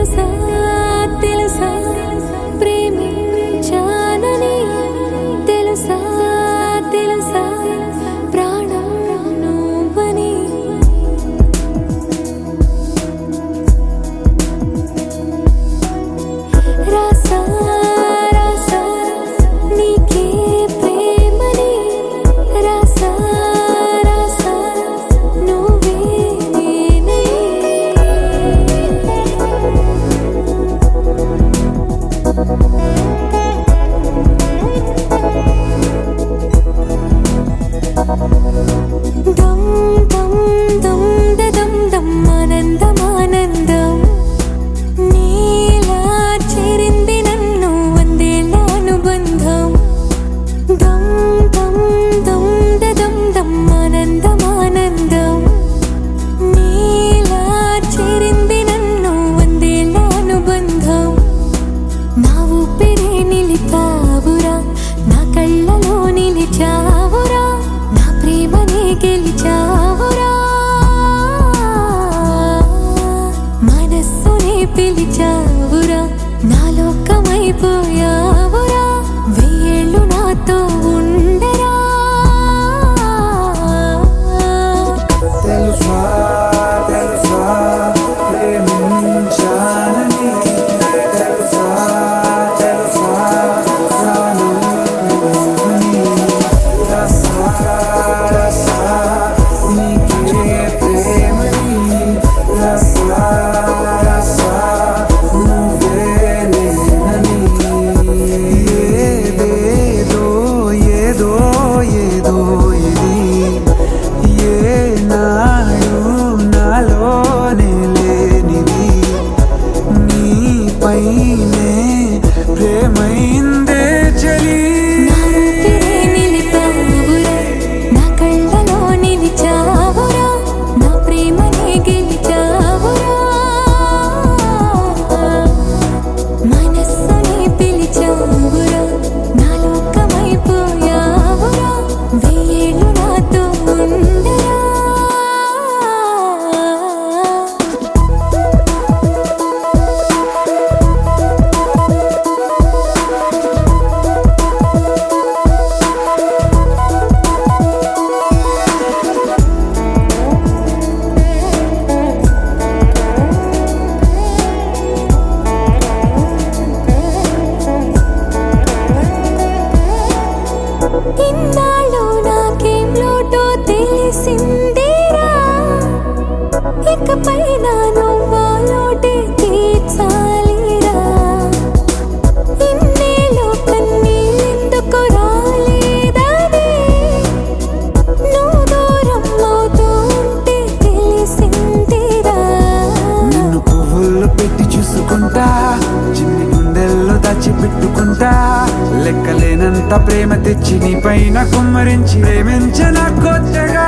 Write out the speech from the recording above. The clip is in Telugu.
తెలుసా తెలుసా ప్రేమించానని తెలుసా తెలుసా ప్రాణం నువ్వని రాసా రాసా నీకే ప్రేమని రాసా రాసా నువ్వే నేనని దమ్ దమ్ దమ్ దమ్ దమ్ ఆనందం ఆనందం నీలా చేరింది నన్ను వందేళ్ళ అనుబంధం దమ్ దమ్ దమ్ దమ్ దమ్ ఆనందం ఆనందం నీలా చేరింది నన్ను వందేళ్ళ అనుబంధం నా ఊపిరే నిలిపావురా నా కళ్ళలో నిలిచావురా నా ప్రేమనే గెలిచావురా మనస్సునే పిలిచావురా నా లోకమైపోయావురా వెయ్యేళ్ళు నాతో ఉండరా తెలుసా తెలుసా ప్రేమించానని తెలుసా తెలుసా ప్రాణం నువ్వని రసా రసా నీకే ప్రేమని రసా రసా నువ్వే నేనని ఏదేదో ఏదో ఏదో ఇది ఏనాడు నాలోనే లేనిది నీపైనే ప్రేమైందే చలి నా ఊపిరే నిలిపావురా నా కళ్ళలో నిలిచావురా నా ప్రేమనే గెలిచావురా మనస్సునే పిలిచావురా నా లోకమైపోయావురా వెయ్యేళ్ళు నాతో ఉండరా ఇన్నాళ్ళు నాకేం లోటో తెలిసిందేరా ఇకపై నా నువ్వా లోటే తీర్చాలిరా ఇన్నేళ్ళు కన్నీళ్ళెందుకు రాలేదని నువ్వు దూరం అవుతూ ఉంటే తెలిసిందిరా నిన్ను పువ్వుల్లో పెట్టి చూసుకుంటా చిన్ని గుండెల్లో దాచిపెట్టుకుంటా లెక్కలేనంత ప్రేమ తెచ్చి నీ పైన కుమ్మరించి ప్రేమించన కొత్తగా